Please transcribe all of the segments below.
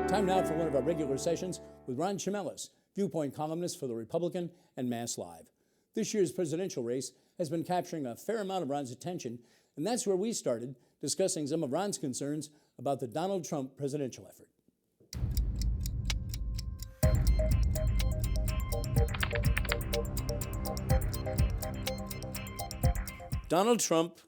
Time now for one of our regular sessions with Ron Chimelis, Viewpoint columnist for the Republican and Masslive. This year's presidential race has been capturing a fair amount of Ron's attention, and that's where we started discussing some of Ron's concerns about the Donald Trump presidential effort. Donald Trump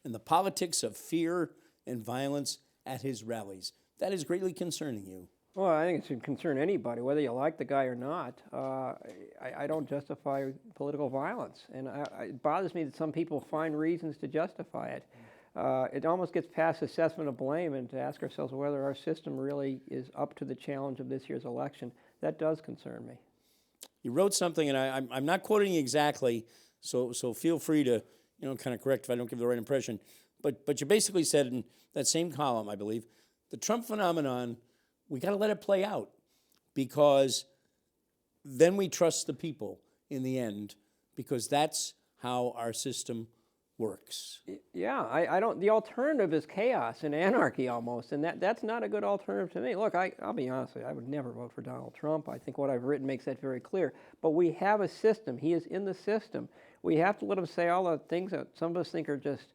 and the politics of fear and violence at his rallies. That is greatly concerning you. Well, I think it should concern anybody, whether you like the guy or not. I don't justify political violence, and it bothers me that some people find reasons to justify it. It almost gets past assessment of blame and to ask ourselves whether our system really is up to the challenge of this year's election. That does concern me. You wrote something, and I'm not quoting you exactly, so feel free to kind of correct if I don't give the right impression. But you basically said in that same column, I believe, the Trump phenomenon, we got to let it play out, because then we trust the people in the end, because that's how our system works. Yeah, I don't. The alternative is chaos and anarchy almost, and that's not a good alternative to me. Look, I'll be honest with you, I would never vote for Donald Trump. I think what I've written makes that very clear. But we have a system. He is in the system. We have to let him say all the things that some of us think are just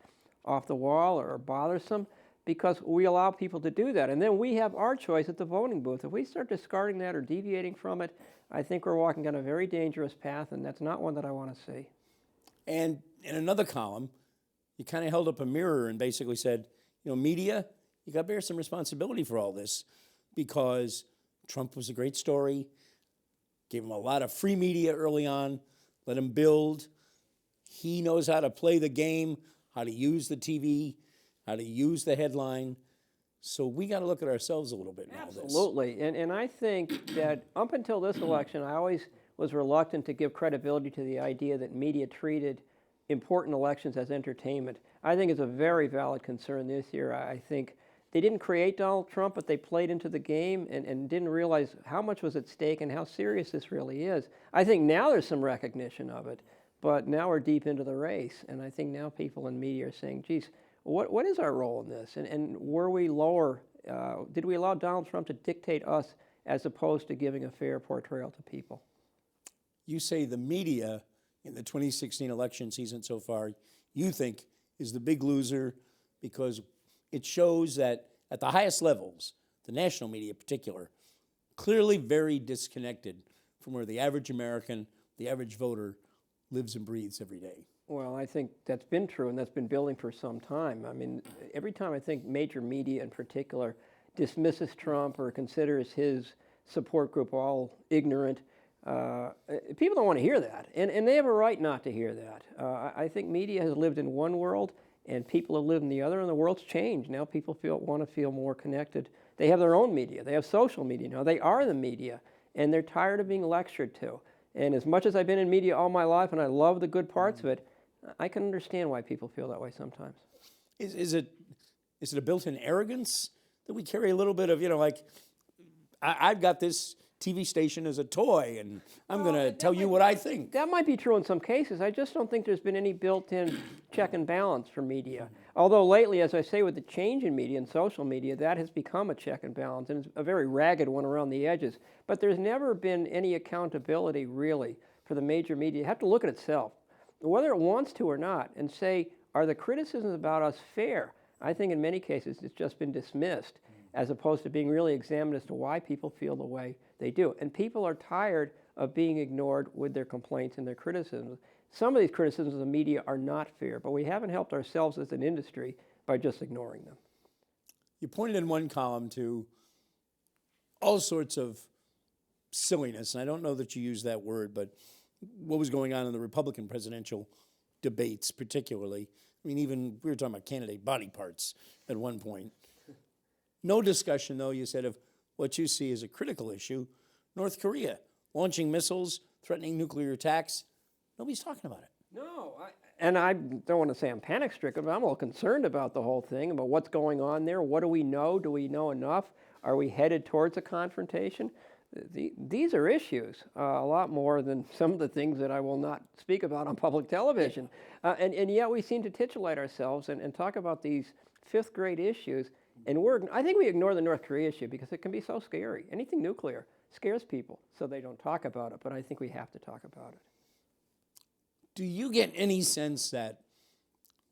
off the wall or bothersome, because we allow people to do that. And then we have our choice at the voting booth. If we start discarding that or deviating from it, I think we're walking down a very dangerous path, and that's not one that I want to see. And in another column, you kind of held up a mirror and basically said, media, you got to bear some responsibility for all this, because Trump was a great story, gave him a lot of free media early on, let him build. He knows how to play the game, how to use the TV, how to use the headline. So we got to look at ourselves a little bit in all this. Absolutely. And I think that up until this election, I always was reluctant to give credibility to the idea that media treated important elections as entertainment. I think it's a very valid concern this year. I think they didn't create Donald Trump, but they played into the game and didn't realize how much was at stake and how serious this really is. I think now there's some recognition of it, but now we're deep into the race. And I think now people in media are saying, geez, what is our role in this? And were we lower? Did we allow Donald Trump to dictate us as opposed to giving a fair portrayal to people? You say the media in the 2016 election season so far, you think is the big loser, because it shows that at the highest levels, the national media in particular, clearly very disconnected from where the average American, the average voter, lives and breathes every day. Well, I think that's been true, and that's been building for some time. I mean, every time I think major media in particular dismisses Trump or considers his support group all ignorant, people don't want to hear that, and they have a right not to hear that. I think media has lived in one world, and people have lived in the other, and the world's changed. Now people want to feel more connected. They have their own media. They have social media now. They are the media, and they're tired of being lectured to. And as much as I've been in media all my life, and I love the good parts of it, I can understand why people feel that way sometimes. Is it a built-in arrogance that we carry a little bit of, I've got this TV station as a toy, and I'm going to tell you what I think. That might be true in some cases. I just don't think there's been any built-in check and balance for media. Although lately, as I say, with the change in media and social media, that has become a check and balance, and it's a very ragged one around the edges. But there's never been any accountability, really, for the major media. You have to look at itself, whether it wants to or not, and say, are the criticisms about us fair? I think in many cases it's just been dismissed, as opposed to being really examined as to why people feel the way they do. And people are tired of being ignored with their complaints and their criticisms. Some of these criticisms of the media are not fair, but we haven't helped ourselves as an industry by just ignoring them. You pointed in one column to all sorts of silliness, and I don't know that you used that word, but what was going on in the Republican presidential debates particularly. I mean, even we were talking about candidate body parts at one point. No discussion, though, you said, of what you see as a critical issue, North Korea launching missiles, threatening nuclear attacks. Nobody's talking about it. No, and I don't want to say I'm panic-stricken, but I'm a little concerned about the whole thing, about what's going on there. What do we know? Do we know enough? Are we headed towards a confrontation? These are issues, a lot more than some of the things that I will not speak about on public television. And yet we seem to titulate ourselves and talk about these fifth-grade issues And I think we ignore the North Korea issue because it can be so scary. Anything nuclear scares people, so they don't talk about it. But I think we have to talk about it. Do you get any sense that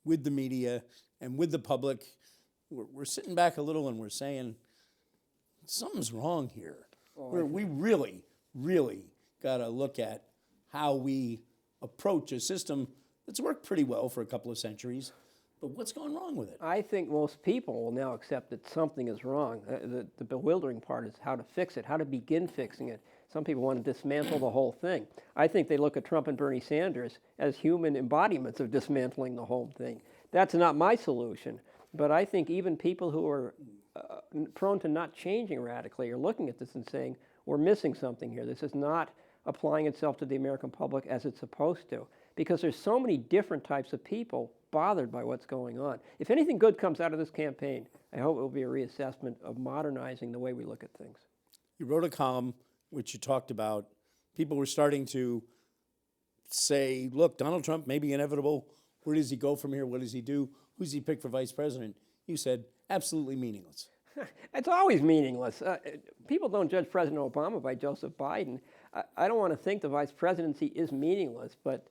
with the media and with the public, we're sitting back a little and we're saying, something's wrong here? We really, really got to look at how we approach a system that's worked pretty well for a couple of centuries, but what's going wrong with it? I think most people will now accept that something is wrong. The bewildering part is how to fix it, how to begin fixing it. Some people want to dismantle the whole thing. I think they look at Trump and Bernie Sanders as human embodiments of dismantling the whole thing. That's not my solution, but I think even people who are prone to not changing radically are looking at this and saying, we're missing something here. This is not applying itself to the American public as it's supposed to, because there's so many different types of people bothered by what's going on. If anything good comes out of this campaign, I hope it will be a reassessment of modernizing the way we look at things. You wrote a column which you talked about. People were starting to say, look, Donald Trump may be inevitable. Where does he go from here? What does he do? Who's he pick for vice president? You said, absolutely meaningless. It's always meaningless. People don't judge President Obama by Joseph Biden. I don't want to think the vice presidency is meaningless, but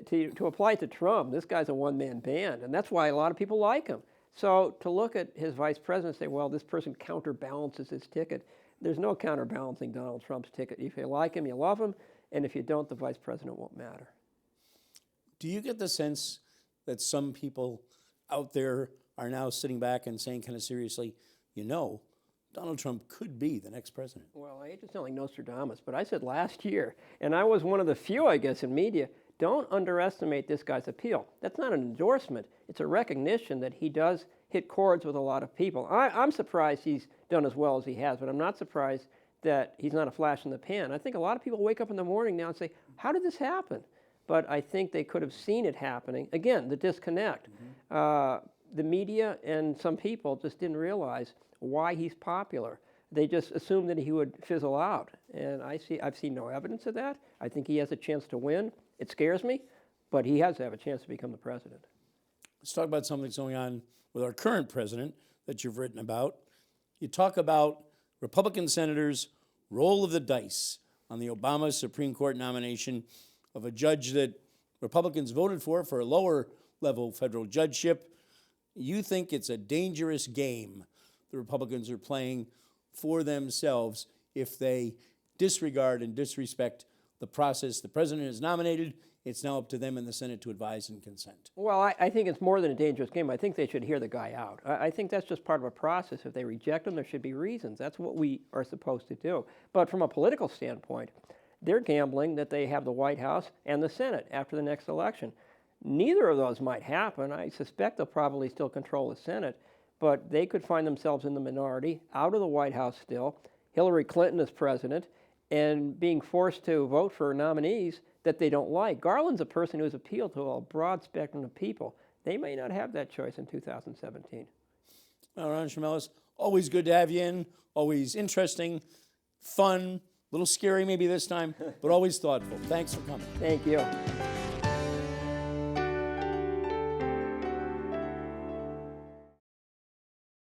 to apply it to Trump, this guy's a one-man band, and that's why a lot of people like him. So to look at his vice president and say, well, this person counterbalances his ticket, there's no counterbalancing Donald Trump's ticket. If you like him, you love him, and if you don't, the vice president won't matter. Do you get the sense that some people out there are now sitting back and saying kind of seriously, Donald Trump could be the next president? Well, I hate to sound like Nostradamus, but I said last year, and I was one of the few, I guess, in media, don't underestimate this guy's appeal. That's not an endorsement. It's a recognition that he does hit chords with a lot of people. I'm surprised he's done as well as he has, but I'm not surprised that he's not a flash in the pan. I think a lot of people wake up in the morning now and say, how did this happen? But I think they could have seen it happening. Again, the disconnect. The media and some people just didn't realize why he's popular. They just assumed that he would fizzle out. And I've seen no evidence of that. I think he has a chance to win. It scares me, but he has to have a chance to become the president. Let's talk about something that's going on with our current president that you've written about. You talk about Republican senators' roll of the dice on the Obama Supreme Court nomination of a judge that Republicans voted for a lower level federal judgeship. You think it's a dangerous game the Republicans are playing for themselves if they disregard and disrespect the process the president has nominated. It's now up to them in the Senate to advise and consent. Well, I think it's more than a dangerous game. I think they should hear the guy out. I think that's just part of a process. If they reject him, there should be reasons. That's what we are supposed to do. But from a political standpoint, they're gambling that they have the White House and the Senate after the next election. Neither of those might happen. I suspect they'll probably still control the Senate, but they could find themselves in the minority, out of the White House still, Hillary Clinton as president, and being forced to vote for nominees that they don't like. Garland's a person who's appealed to a broad spectrum of people. They may not have that choice in 2017. Well, Ron Chimelis, always good to have you in, always interesting, fun, a little scary maybe this time, but always thoughtful. Thanks for coming. Thank you.